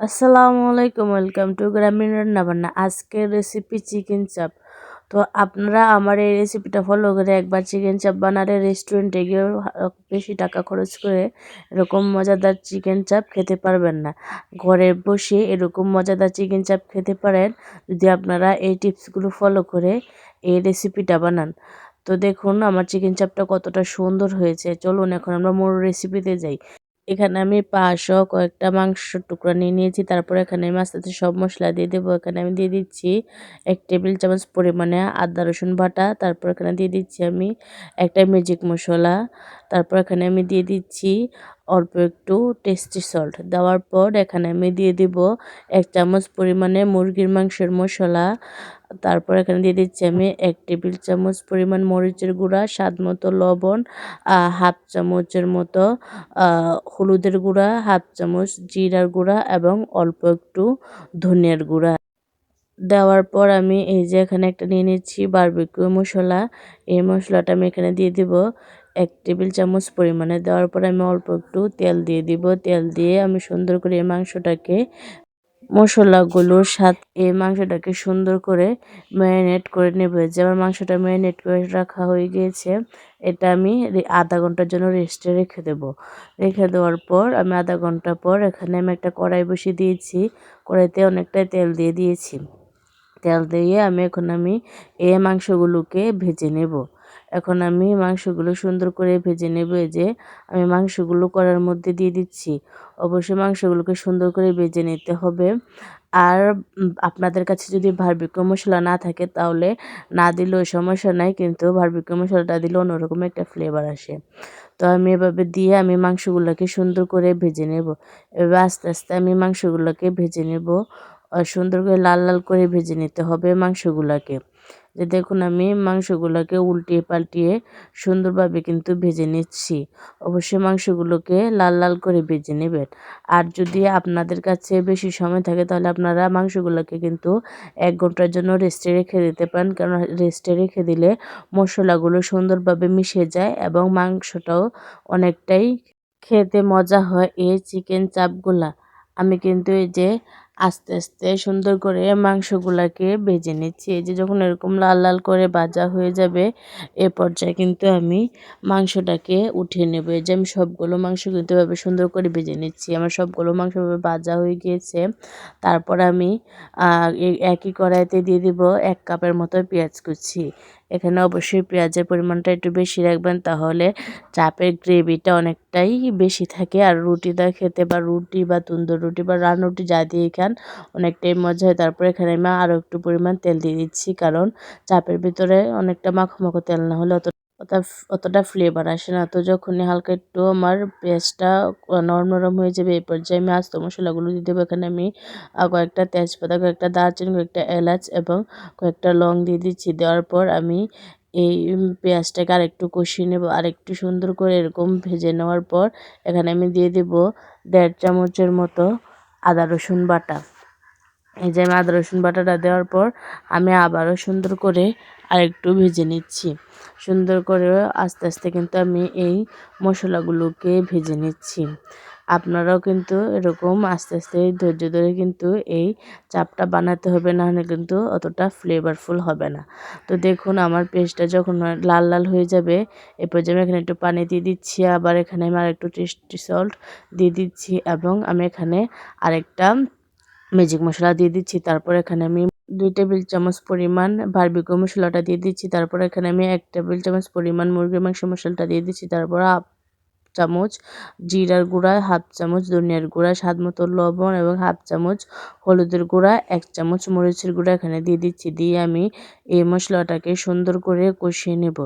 আসসালামু আলাইকুম, welcome to গ্রামীণ রান্নাবান্না। আজকের রেসিপি চিকেন চাপ। তো আপনারা আমার এই রেসিপিটা ফলো করে একবার চিকেন চাপ বানালে রেস্টুরেন্টে গিয়ে বেশি টাকা খরচ করে এরকম মজাদার চিকেন চাপ খেতে পারবেন না। ঘরে বসে এরকম মজাদার চিকেন চাপ খেতে পারেন যদি আপনারা এই টিপসগুলো ফলো করে এই রেসিপিটা বানান। তো দেখুন আমার চিকেন চাপটা কতটা সুন্দর হয়েছে। চলুন এখন আমরা মূল রেসিপিতে যাই। এখানে আমি পাঁচশো কয়েকটা মাংসের টুকরা নিয়ে নিয়েছি। তারপর এখানে আমি আস্তে আস্তে সব মশলা দিয়ে দেবো। এখানে আমি দিয়ে দিচ্ছি 1 টেবিল চামচ পরিমাণে আদা রসুন বাটা। তারপর এখানে দিয়ে দিচ্ছি আমি একটা ম্যাজিক মশলা। তারপর এখানে আমি দিয়ে দিচ্ছি অল্প একটু টেস্টি সল্ট। দেওয়ার পর এখানে আমি দিয়ে দিব 1 চামচ পরিমাণে মুরগির মাংসের মশলা। তারপর এখানে দিয়ে দিচ্ছি আমি 1 টেবিল চামচ পরিমাণ মরিচের গুঁড়া, স্বাদ মতো লবণ, হাফ চামচের মতো হলুদের গুঁড়া, হাফ চামচ জিরার গুঁড়া এবং অল্প একটু ধনিয়ার গুঁড়া। দেওয়ার পর আমি এই যে এখানে একটা নিয়ে নিচ্ছি বারবিকিউ মশলা। এই মশলাটা আমি এখানে দিয়ে দিব 1 টেবিল চামচ পরিমাণে। দেওয়ার পর আমি অল্প একটু তেল দিয়ে দিব। তেল দিয়ে আমি সুন্দর করে এই মাংসটাকে মশলাগুলোর সাথে এই মাংসটাকে সুন্দর করে ম্যারিনেট করে নেব। যে আমার মাংসটা ম্যারিনেট করে রাখা হয়ে গিয়েছে, এটা আমি আধা ঘন্টার জন্য রেস্টে রেখে দেব। রেখে দেওয়ার পর আমি আধা ঘন্টা পর এখানে আমি একটা কড়াই বসিয়ে দিয়েছি। কড়াইতে অনেকটাই তেল দিয়ে দিয়েছি। তেল দিয়ে আমি এই মাংসগুলোকে ভেজে নেব। এখন আমি মাংসগুলো সুন্দর করে ভেজে নেব। এই যে আমি মাংসগুলো কড়াইয়ের মধ্যে দিয়ে দিচ্ছি। অবশ্যই মাংসগুলোকে সুন্দর করে ভেজে নিতে হবে। আর আপনাদের কাছে যদি বারবিকিউ মশলা না থাকে তাহলে না দিলেও সমস্যা নাই, কিন্তু বারবিকিউ মশলাটা দিলে অন্যরকম একটা ফ্লেভার আসে। তো আমি এভাবে দিয়ে আমি মাংসগুলোকে সুন্দর করে ভেজে নেব। এভাবে আস্তে আস্তে আমি মাংসগুলোকে ভেজে নেব। সুন্দর করে লাল লাল করে ভেজে নিতে হবে মাংসগুলোকে। যে দেখুন আমি মাংসগুলোকে উল্টিয়ে পাল্টিয়ে সুন্দরভাবে কিন্তু ভেজে নিচ্ছি। অবশ্যই মাংসগুলোকে লাল লাল করে ভেজে নেবেন। আর যদি আপনাদের কাছে বেশি সময় থাকে তাহলে আপনারা মাংসগুলোকে কিন্তু 1 ঘন্টার জন্য রেস্টে রেখে দিতে পারেন, কারণ রেস্টে রেখে দিলে মশলাগুলো সুন্দরভাবে মিশে যায় এবং মাংসটাও অনেকটাই খেতে মজা হয় এই চিকেন চাপগুলা। আমি কিন্তু এই যে আস্তে আস্তে সুন্দর করে মাংসগুলাকে ভেজে নিচ্ছি। এই যে যখন এরকম লাল লাল করে ভাজা হয়ে যাবে, এ পর্যায়ে কিন্তু আমি মাংসটাকে উঠিয়ে নেব। এই যে আমি সবগুলো মাংস কিন্তু এভাবে সুন্দর করে ভেজে নিচ্ছি। আমার সবগুলো মাংস এভাবে ভাজা হয়ে গিয়েছে। তারপর আমি একই কড়াইতে দিয়ে দিব 1 কাপের মতো পেঁয়াজ কুচি। এখানে অবশ্যই পেঁয়াজের পরিমাণটা একটু বেশি রাখবেন, তাহলে চাপের গ্রেভিটা অনেকটাই বেশি থাকে। আর রুটিটা খেতে বা রুটি বা তন্দুর রুটি বা রান রুটি যা দিয়ে খান অনেকটাই মজা হয়। তারপর এখানে আমি আরও একটু পরিমাণ তেল দিয়ে দিচ্ছি, কারণ চাপের ভিতরে অনেকটা মাখো মাখো তেল না হলে অতটা ফ্লেভার আসে না। তো যখনই হালকা একটু আমার পেঁয়াজটা নরম নরম হয়ে যাবে, এই পর্যায়ে আমি আস্ত মশলাগুলো দিয়ে দেবো। এখানে আমি কয়েকটা তেজপাতা, কয়েকটা দারচিনি, কয়েকটা এলাচ এবং কয়েকটা লং দিয়ে দিচ্ছি। দেওয়ার পর আমি এই পেঁয়াজটাকে আরেকটু কষিয়ে নেব। আরেকটু সুন্দর করে এরকম ভেজে নেওয়ার পর এখানে আমি দিয়ে দেব 1.5 চামচের মতো আদা রসুন বাটা। এই যে আমি আদা রসুন বাটাটা দেওয়ার পর আমি আবারও সুন্দর করে আরেকটু ভেজে নিচ্ছি। সুন্দর করে আস্তে আস্তে কিন্তু আমি এই মশলাগুলোকে ভেজে নিচ্ছি। আপনারাও কিন্তু এরকম আস্তে আস্তে ধৈর্য ধরে কিন্তু এই চাপটা বানাতে হবে, না হলে কিন্তু অতটা ফ্লেভারফুল হবে না। তো দেখুন আমার পেস্টটা যখন লাল লাল হয়ে যাবে, এরপর যে আমি এখানে একটু পানি দিয়ে দিচ্ছি। আবার এখানে আমি আরেকটু টেস্টি সল্ট দিয়ে দিচ্ছি এবং আমি এখানে আরেকটা ম্যাজিক মশলা দিয়ে দিচ্ছি। তারপর এখানে আমি 2 টেবিল চামচ পরিমাণ বারবিকিউ মশলাটা দিয়ে দিচ্ছি। তারপর এখানে আমি 1 টেবিল চামচ পরিমাণ মুরগির মাংস মশলাটা দিয়ে দিচ্ছি। তারপর হাফ চামচ জিরার গুঁড়া, হাফ চামচ ধনিয়ার গুঁড়া, স্বাদ মতো লবণ এবং হাফ চামচ হলুদের গুঁড়া, 1 চামচ মরিচের গুঁড়া এখানে দিয়ে দিচ্ছি। দিয়ে আমি এই মশলাটাকে সুন্দর করে কষিয়ে নেব।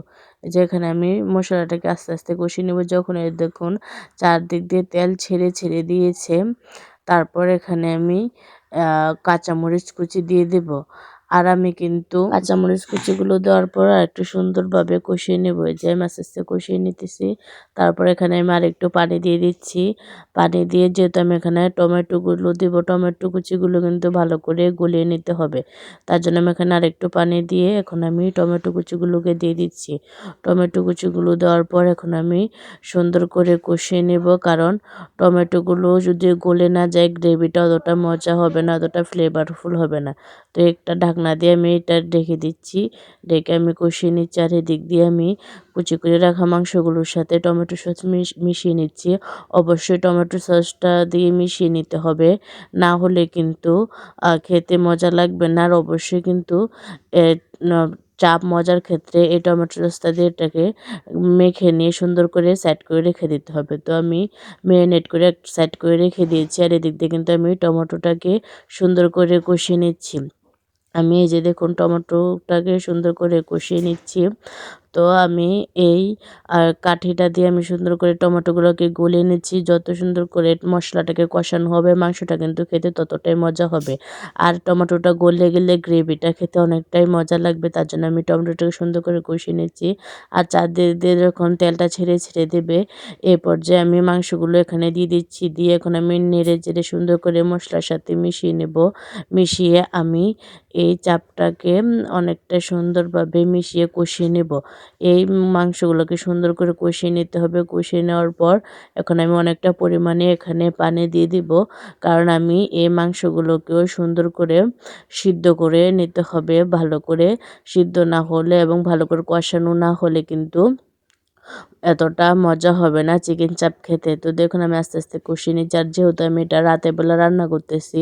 যেখানে আমি মশলাটাকে আস্তে আস্তে কষিয়ে নেব। যখন এই দেখুন চারদিক দিয়ে তেল ছেড়ে ছেড়ে দিয়েছে, তারপর এখানে আমি কাঁচামরিচ কুচি দিয়ে দেব। আর আমি কিন্তু কাঁচামরিচ কুচিগুলো দেওয়ার পর একটু সুন্দরভাবে কষিয়ে নেব, যে আমি আস্তে আস্তে কষিয়ে নিতেছি। তারপর এখানে আমি আরেকটু পানি দিয়ে দিচ্ছি। পানি দিয়ে যেহেতু আমি এখানে টমেটোগুলো দিব, টমেটো কুচিগুলো কিন্তু ভালো করে গলিয়ে নিতে হবে। তার জন্য আমি এখানে আরেকটু পানি দিয়ে এখন আমি টমেটো কুচিগুলোকে দিয়ে দিচ্ছি। টমেটো কুচিগুলো দেওয়ার পর এখন আমি সুন্দর করে কষিয়ে নেব, কারণ টমেটোগুলো যদি গলে না যায় গ্রেভিটা অতটা মজা হবে না, অতটা ফ্লেভারফুল হবে না। তো একটা ঢাকনা দিয়ে আমি এটা ঢেকে দিচ্ছি। ঢেকে আমি কষিয়ে নিচ্ছি, আর এদিক দিয়ে আমি কুচি করে রাখা মাংসগুলোর সাথে টমেটো সস মিশিয়ে নিচ্ছি। অবশ্যই টমেটো সসটা দিয়ে মিশিয়ে নিতে হবে, না হলে কিন্তু খেতে মজা লাগবে না। আর অবশ্যই কিন্তু চাপ মজার ক্ষেত্রে এই টমেটো সসটা দিয়ে এটাকে মেখে নিয়ে সুন্দর করে সেট করে রেখে দিতে হবে। তো আমি ম্যারিনেট করে সেট করে রেখে দিয়েছি, আর এদিক দিয়ে কিন্তু আমি টমেটোটাকে সুন্দর করে কষিয়ে নিচ্ছি। আমি এই যে দেখুন টমেটোটাকে সুন্দর করে কষিয়ে নিচ্ছি। তো আমি এই কাঠিটা দিয়ে আমি সুন্দর করে টমেটোগুলোকে গলিয়ে নিচ্ছি। যত সুন্দর করে মশলাটাকে কষানো হবে মাংসটা কিন্তু খেতে ততটাই মজা হবে। আর টমেটোটা গলে গেলে গ্রেভিটা খেতে অনেকটাই মজা লাগবে, তার জন্য আমি টমেটোটাকে সুন্দর করে কষিয়ে নিচ্ছি। আর চারদিক দিয়ে যখন তেলটা ছেড়ে ছেড়ে দেবে এই পর্যায়ে আমি মাংসগুলো এখানে দিয়ে দিচ্ছি। দিয়ে এখন আমি নেড়ে চেড়ে সুন্দর করে মশলার সাথে মিশিয়ে নেব। মিশিয়ে আমি এই চাপটাকে অনেকটা সুন্দরভাবে মিশিয়ে কষিয়ে নেব। এই মাংসগুলোকে সুন্দর করে কষিয়ে নিতে হবে। কষিয়ে নেওয়ার পর এখন আমি অনেকটা পরিমাণে এখানে পানি দিয়ে দিব, কারণ আমি এই মাংসগুলোকেও সুন্দর করে সিদ্ধ করে নিতে হবে। ভালো করে সিদ্ধ না হলে এবং ভালো করে কষানো না হলে কিন্তু এতটা মজা হবে না চিকেন চাপ খেতে। তো দেখুন আমি আস্তে আস্তে কষিয়ে নিচ্ছি, আর যেহেতু আমি এটা রাতের বেলা রান্না করতেছি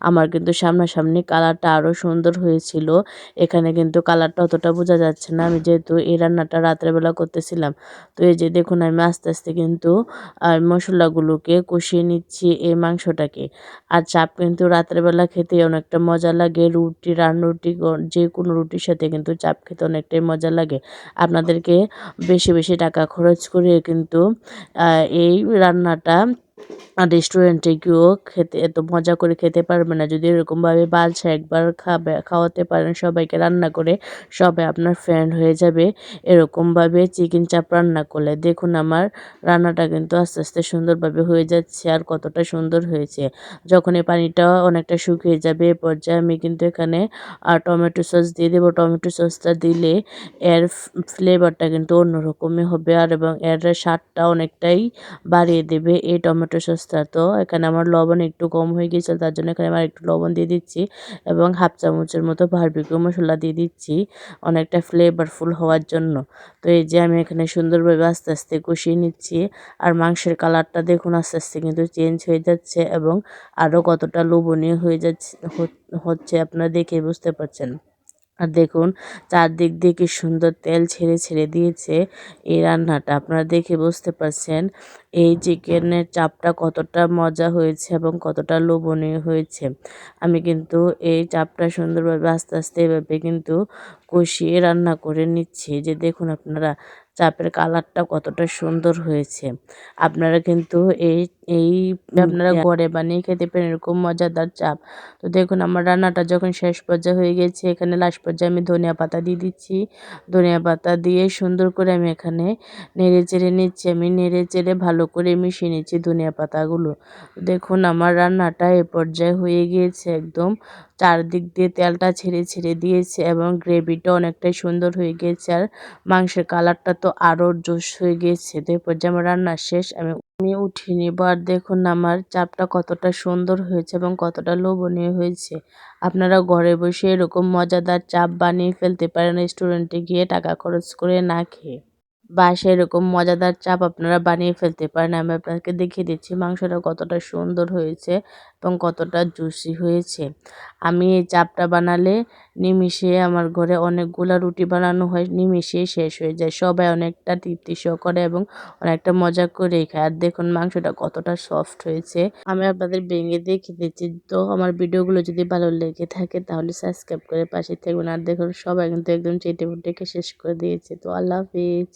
আমার কিন্তু সামনাসামনি কালারটা আরও সুন্দর হয়েছিল। এখানে কিন্তু কালারটা অতটা বোঝা যাচ্ছে না, আমি যেহেতু এই রান্নাটা রাতের বেলা করতেছিলাম। তো এই যে দেখুন আমি আস্তে আস্তে কিন্তু মশলাগুলোকে কষিয়ে নিচ্ছি এই মাংসটাকে। আর চাপ কিন্তু রাতের বেলা খেতে অনেকটা মজা লাগে। রুটি রুটি যে কোনো রুটির সাথে কিন্তু চাপ খেতে অনেকটাই মজা লাগে। আপনাদেরকে বেশি বেশি টাকা খরচ করে কিন্তু এই রান্নাটা রেস্টুরেন্টে গিয়েও খেতে এত মজা করে খেতে পারবে না। যদি এরকমভাবে বালসা একবার খাওয়াতে পারেন সবাইকে রান্না করে, সবাই আপনার ফ্রেন্ড হয়ে যাবে এরকমভাবে চিকেন চাপ রান্না করলে। দেখুন আমার রান্নাটা কিন্তু আস্তে আস্তে সুন্দরভাবে হয়ে যাচ্ছে, আর কতটা সুন্দর হয়েছে। যখন এই পানিটা অনেকটা শুকিয়ে যাবে এ পর্যায়ে আমি কিন্তু এখানে টমেটো সস দিয়ে দেবো। টমেটো সসটা দিলে এর ফ্লেভারটা কিন্তু অন্যরকমই হবে, আর এবং এর স্বাদটা অনেকটাই বাড়িয়ে দেবে এই টমেটো সসটা। তো এখানে আমার লবণ একটু কম হয়ে গিয়েছিল, তার জন্য এখানে আমার একটু লবণ দিয়ে দিচ্ছি এবং হাফ চামচের মতো বারবিকিউ মশলা দিয়ে দিচ্ছি অনেকটা ফ্লেভারফুল হওয়ার জন্য। তো এই যে আমি এখানে সুন্দরভাবে আস্তে আস্তে কষিয়ে নিচ্ছি, আর মাংসের কালারটা দেখুন আস্তে আস্তে কিন্তু চেঞ্জ হয়ে যাচ্ছে এবং আরও কতটা লোভনীয় হয়ে হচ্ছে আপনারা দেখে বুঝতে পারছেন। আর দেখুন চারদিক দিয়ে কি সুন্দর তেল ছেড়ে ছেড়ে দিয়েছে এই রান্নাটা, আপনারা দেখে বুঝতে পারছেন এই চিকেনের চাপটা কতটা মজা হয়েছে এবং কতটা লোভনীয় হয়েছে। আমি কিন্তু এই চাপটা সুন্দরভাবে আস্তে আস্তে এভাবে কিন্তু কষিয়ে রান্না করে নিচ্ছি। যে দেখুন আপনারা চাপের কালারটা কতটা সুন্দর হয়েছে। আপনারা কিন্তু এই এই আপনারা ঘরে বানিয়ে খেতে পারেন এরকম মজাদার চাপ। তো দেখুন আমার রান্নাটা যখন শেষ পর্যায়ে হয়ে গেছে, এখানে লাস্ট পর্যায়ে আমি ধনিয়া পাতা দিয়ে দিচ্ছি। ধনিয়া পাতা দিয়ে সুন্দর করে আমি এখানে নেড়ে চেড়ে নিচ্ছি। আমি নেড়ে চেড়ে ভালো করে মিশিয়ে নিচ্ছি ধনিয়া পাতাগুলো। দেখুন আমার রান্নাটা এ পর্যায়ে হয়ে গিয়েছে একদম। চারদিক দিয়ে তেলটা ছেড়ে ছেড়ে দিয়েছে এবং গ্রেভিটা অনেকটাই সুন্দর হয়ে গিয়েছে, আর মাংসের কালারটা তো আরও জোশ হয়ে গিয়েছে। তো এ পর্যায়ে আমার রান্না শেষ, আমি উঠিয়ে নিব। আর দেখুন আমার চাপটা কতটা সুন্দর হয়েছে এবং কতটা লোভনীয় হয়েছে। আপনারা ঘরে বসে এরকম মজাদার চাপ বানিয়ে ফেলতে পারেন রেস্টুরেন্টে গিয়ে টাকা খরচ করে না খেয়ে। বাসায় এরকম মজাদার চাপ আপনারা বানিয়ে ফেলতে পারেন। আমি আপনাকে দেখিয়ে দিচ্ছি মাংসটা কতটা সুন্দর হয়েছে এবং কতটা জুসি হয়েছে। আমি এই চাপটা বানালে নিমিষে আমার ঘরে অনেকগুলা রুটি বানানো হয়, নিমিষেই শেষ হয়ে যায়। সবাই অনেকটা তৃপ্তি সহকারে এবং অনেকটা মজা করেই খায়। আর দেখুন মাংসটা কতটা সফট হয়েছে। আমি আপনাদের ভেঙে দেখিয়ে দিচ্ছি। তো আমার ভিডিওগুলো যদি ভালো লেগে থাকে তাহলে সাবস্ক্রাইব করে পাশে থাকবেন। আর দেখুন সবাই কিন্তু একদম চেটে পুটে শেষ করে দিয়েছে। তো আল্লাহ হাফিজ।